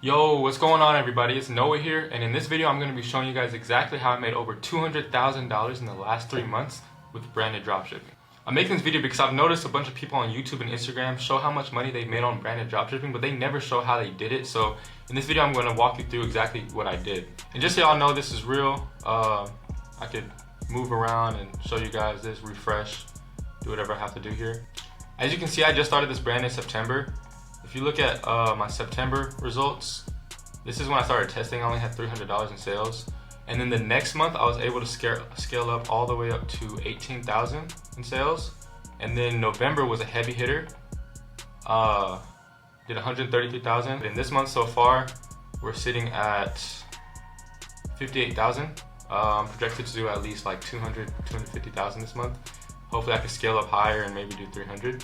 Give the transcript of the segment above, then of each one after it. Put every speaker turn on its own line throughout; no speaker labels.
Yo, what's going on everybody? It's Noah here, and in this video I'm going to be showing you guys exactly how I made over $200,000 in the last 3 months with branded dropshipping. I'm making this video because I've noticed a bunch of people on YouTube and Instagram show how much money they made on branded dropshipping, but they never show how they did it. So in this video I'm going to walk you through exactly what I did. And just so y'all know this is real, I could move around and show you guys this, refresh, do whatever I have to do here. As you can see, I just started this brand in September. If you look at my September results, this is when I started testing. I only had $300 in sales. And then the next month, I was able to scale up all the way up to 18,000 in sales. And then November was a heavy hitter. Did 133,000. In this month so far, we're sitting at 58,000. I'm projected to do at least like 250,000 this month. Hopefully I can scale up higher and maybe do 300.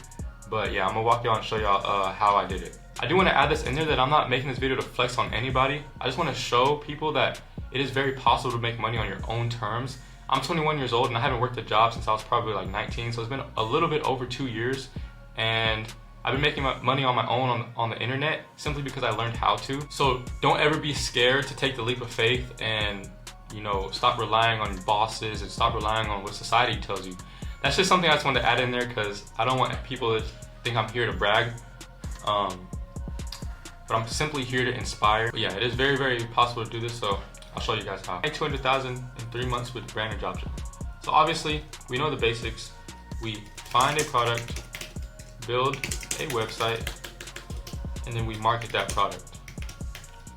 But yeah, I'm gonna walk y'all and show y'all how I did it. I do want to add this in there that I'm not making this video to flex on anybody. I just want to show people that it is very possible to make money on your own terms. I'm 21 years old and I haven't worked a job since I was probably like 19, so it's been a little bit over 2 years, and I've been making money on my own on the internet simply because I learned how to. So don't ever be scared to take the leap of faith and, you know, stop relying on your bosses and stop relying on what society tells you. That's just something I just wanted to add in there because I don't want people to think I'm here to brag. But I'm simply here to inspire. But yeah, it is very, very possible to do this, so I'll show you guys how. I made 200,000 in 3 months with branded dropshipping. So obviously, we know the basics. We find a product, build a website, and then we market that product.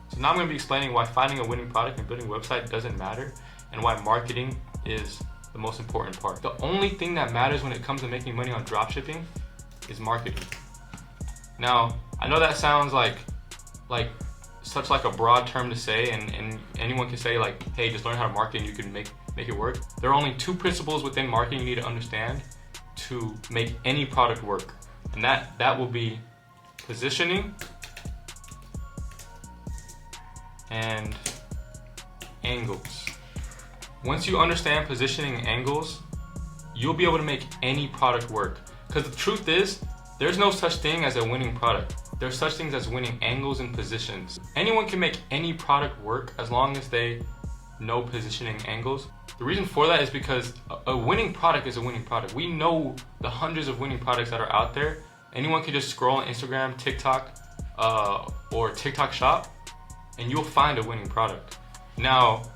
So now I'm going to be explaining why finding a winning product and building a website doesn't matter, and why marketing is the most important part. The only thing that matters when it comes to making money on dropshipping is marketing. Now, I know that sounds like such like a broad term to say, and anyone can say like, hey, just learn how to market and you can make it work. There are only 2 principles within marketing you need to understand to make any product work. And that will be positioning and angles. Once you understand positioning and angles, you'll be able to make any product work. Because the truth is, there's no such thing as a winning product. There's such things as winning angles and positions. Anyone can make any product work as long as they know positioning angles. The reason for that is because a winning product is a winning product. We know the hundreds of winning products that are out there. Anyone can just scroll on Instagram, TikTok, or TikTok Shop, and you'll find a winning product. Now,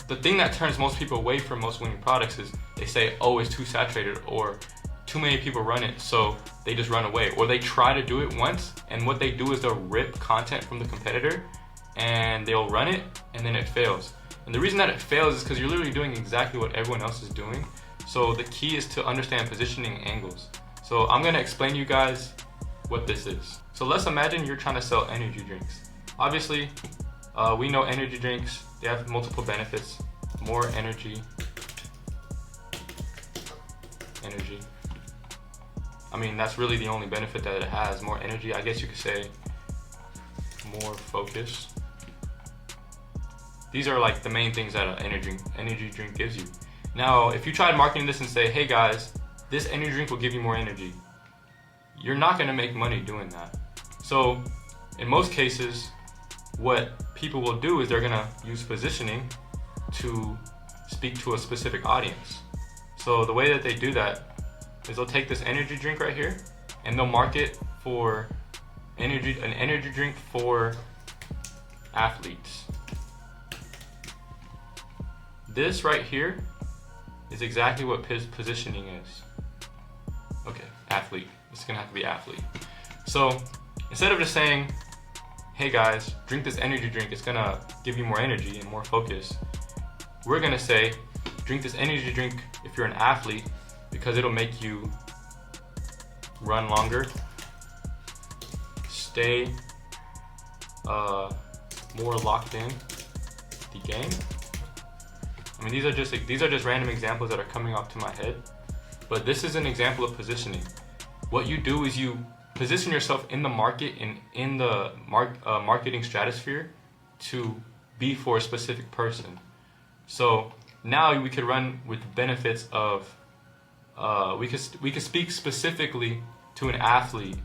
the thing that turns most people away from most winning products is they say, oh, it's too saturated, or too many people run it, so they just run away. Or they try to do it once, and what they do is they'll rip content from the competitor, and they'll run it, and then it fails. And the reason that it fails is because you're literally doing exactly what everyone else is doing. So the key is to understand positioning angles. So I'm gonna explain to you guys what this is. So let's imagine you're trying to sell energy drinks. Obviously, we know energy drinks, they have multiple benefits. More energy. I mean, that's really the only benefit that it has. More energy, I guess you could say more focus. These are like the main things that an energy drink gives you. Now, if you tried marketing this and say, hey guys, this energy drink will give you more energy, you're not gonna make money doing that. So in most cases, what people will do is they're gonna use positioning to speak to a specific audience. So the way that they do that is they'll take this energy drink right here and they'll market for an energy drink for athletes. This right here is exactly what positioning is. Okay, athlete. It's gonna have to be athlete. So instead of just saying, hey guys, drink this energy drink, it's gonna give you more energy and more focus, we're gonna say, drink this energy drink if you're an athlete because it'll make you run longer, stay more locked in the game. I mean, these are just random examples that are coming up to my head, but this is an example of positioning. What you do is you position yourself in the market and in the marketing stratosphere to be for a specific person. So now we could run with the benefits of we could speak specifically to an athlete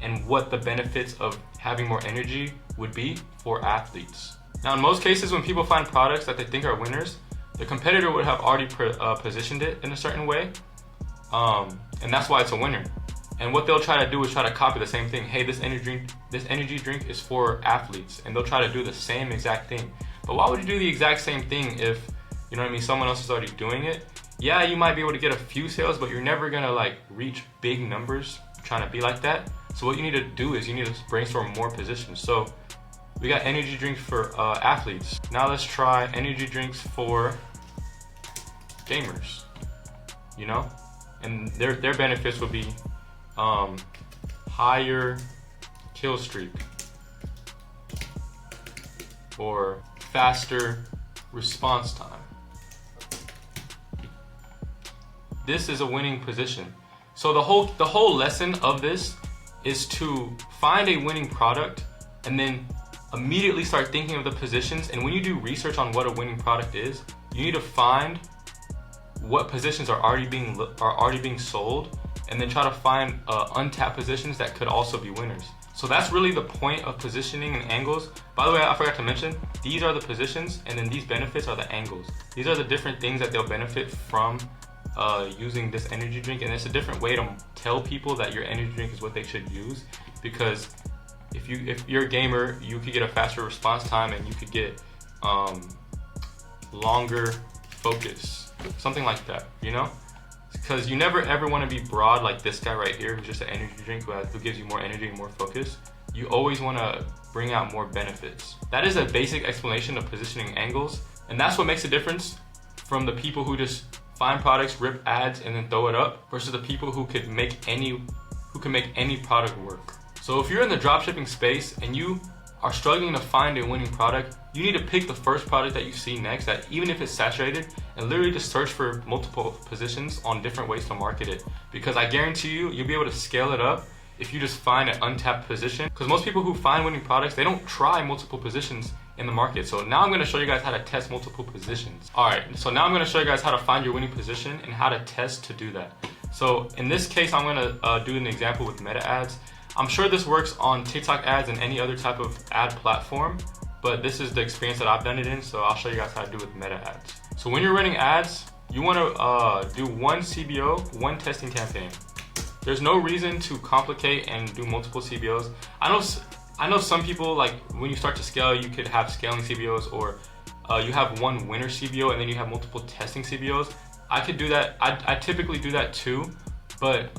and what the benefits of having more energy would be for athletes. Now, in most cases, when people find products that they think are winners, the competitor would have already positioned it in a certain way, and that's why it's a winner. And what they'll try to do is try to copy the same thing. Hey, this energy drink is for athletes, and they'll try to do the same exact thing. But why would you do the exact same thing if, you know what I mean, someone else is already doing it? Yeah, you might be able to get a few sales, but you're never gonna like reach big numbers trying to be like that. So what you need to do is you need to brainstorm more positions. So we got energy drinks for athletes. Now let's try energy drinks for gamers, you know? And their benefits would be higher kill streak or faster response time. This is a winning position. So the whole lesson of this is to find a winning product and then immediately start thinking of the positions. And when you do research on what a winning product is, you need to find what positions are already being sold, and then try to find untapped positions that could also be winners. So that's really the point of positioning and angles. By the way, I forgot to mention, these are the positions, and then these benefits are the angles. These are the different things that they'll benefit from using this energy drink, and it's a different way to tell people that your energy drink is what they should use, because if you're a gamer, you could get a faster response time and you could get longer focus, something like that, you know? Because you never ever want to be broad like this guy right here, who's just an energy drink who gives you more energy and more focus. You always want to bring out more benefits. That is a basic explanation of positioning angles, and that's what makes a difference from the people who just find products, rip ads, and then throw it up, versus the people who can make any product work. So if you're in the dropshipping space and you are struggling to find a winning product, you need to pick the first product that you see next, that even if it's saturated, and literally just search for multiple positions on different ways to market it. Because I guarantee you, you'll be able to scale it up if you just find an untapped position. Because most people who find winning products, they don't try multiple positions in the market. So now I'm gonna show you guys how to test multiple positions. All right, so now I'm gonna show you guys how to find your winning position and how to test to do that. So in this case, I'm gonna do an example with meta ads. I'm sure this works on TikTok ads and any other type of ad platform, but this is the experience that I've done it in, so I'll show you guys how to do it with meta ads. So when you're running ads, you wanna do one CBO, one testing campaign. There's no reason to complicate and do multiple CBOs. I know some people, like when you start to scale, you could have scaling CBOs, or you have one winner CBO and then you have multiple testing CBOs. I could do that. I typically do that too. But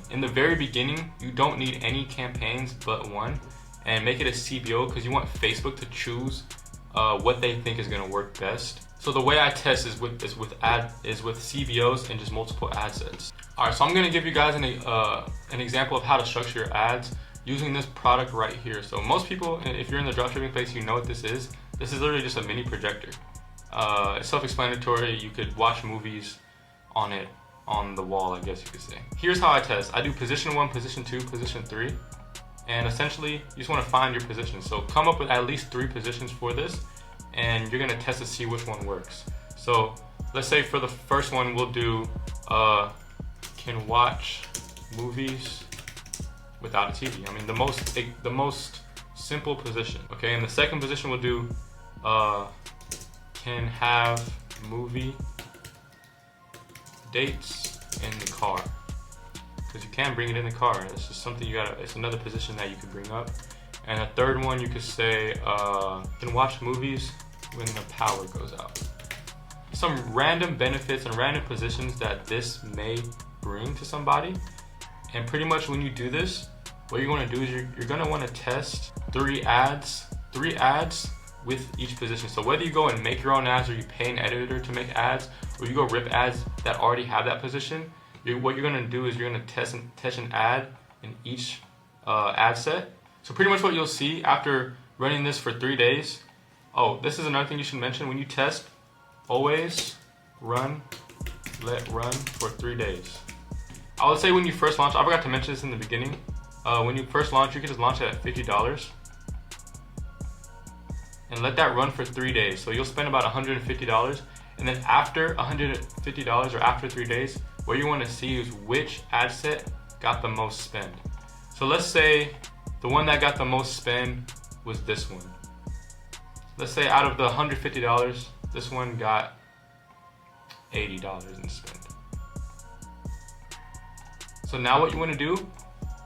in the very beginning, you don't need any campaigns but one, and make it a CBO because you want Facebook to choose what they think is going to work best. So the way I test is with CBOs and just multiple ad sets. All right, so I'm going to give you guys an example of how to structure your ads using this product right here. So most people, if you're in the dropshipping space, you know what this is. This is literally just a mini projector. It's self-explanatory. You could watch movies on it, on the wall, I guess you could say. Here's how I test. I do position 1, position 2, position 3, and essentially you just want to find your position. So come up with at least 3 positions for this, and you're going to test to see which one works. So let's say for the first one we'll do can watch movies without a TV. I mean, the most simple position. Okay, and the second position we'll do can have movie dates in the car, because you can bring it in the car. It's just something it's another position that you could bring up. And a third one, you could say can watch movies when the power goes out. Some random benefits and random positions that this may bring to somebody. And pretty much when you do this, what you're going to do is you're going to want to test 3 ads with each position. So whether you go and make your own ads, or you pay an editor to make ads, or you go rip ads that already have that position, what you're gonna do is you're gonna test an ad in each ad set. So pretty much what you'll see after running this for 3 days. Oh, this is another thing you should mention. When you test, always let run for 3 days. I would say when you first launch, I forgot to mention this in the beginning. When you first launch, you can just launch it at $50. And let that run for 3 days. So you'll spend about $150. And then after $150 or after 3 days, what you want to see is which ad set got the most spend. So let's say the one that got the most spend was this one. Let's say out of the $150, this one got $80 in spend. So now what you want to do,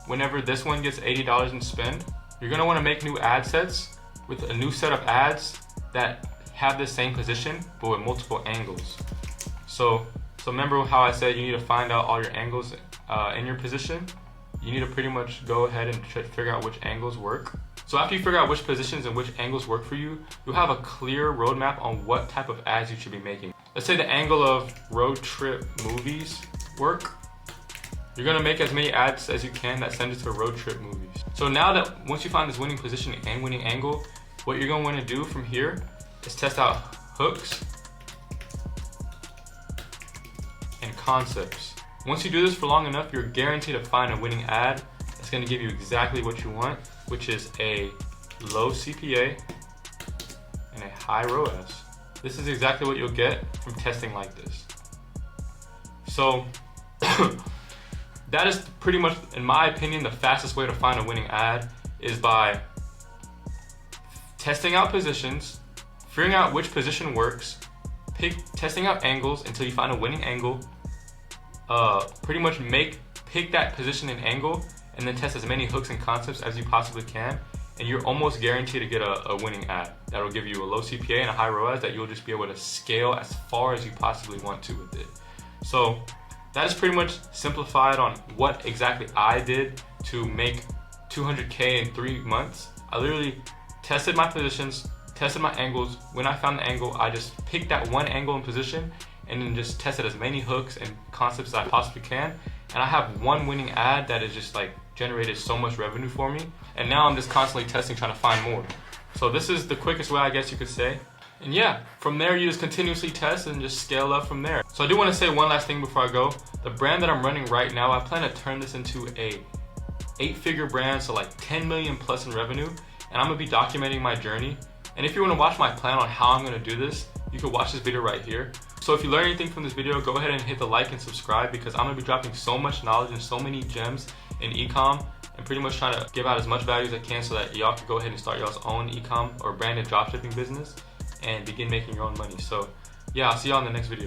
whenever this one gets $80 in spend, you're going to want to make new ad sets with a new set of ads that have the same position but with multiple angles. So remember how I said you need to find out all your angles in your position? You need to pretty much go ahead and figure out which angles work. So after you figure out which positions and which angles work for you, you'll have a clear roadmap on what type of ads you should be making. Let's say the angle of road trip movies work. You're gonna make as many ads as you can that send it to road trip movies. So now that once you find this winning position and winning angle, what you're gonna wanna do from here is test out hooks and concepts. Once you do this for long enough, you're guaranteed to find a winning ad that's gonna give you exactly what you want, which is a low CPA and a high ROAS. This is exactly what you'll get from testing like this. So that is pretty much, in my opinion, the fastest way to find a winning ad is by testing out positions, figuring out which position works, testing out angles until you find a winning angle, pretty much pick that position and angle, and then test as many hooks and concepts as you possibly can, and you're almost guaranteed to get a winning ad that'll give you a low CPA and a high ROAS that you'll just be able to scale as far as you possibly want to with it. So that is pretty much simplified on what exactly I did to make 200K in 3 months. I literally tested my positions, tested my angles. When I found the angle, I just picked that one angle and position and then just tested as many hooks and concepts as I possibly can. And I have one winning ad that is just like generated so much revenue for me. And now I'm just constantly testing, trying to find more. So this is the quickest way, I guess you could say. And yeah, from there you just continuously test and just scale up from there. So I do want to say one last thing before I go. The brand that I'm running right now, I plan to turn this into a 8-figure brand, so like 10 million plus in revenue. And I'm gonna be documenting my journey. And if you want to watch my plan on how I'm gonna do this, you can watch this video right here. So if you learn anything from this video, go ahead and hit the like and subscribe, because I'm gonna be dropping so much knowledge and so many gems in e-com, and pretty much trying to give out as much value as I can so that y'all can go ahead and start y'all's own e-com or branded dropshipping business and begin making your own money. So yeah, I'll see y'all in the next video.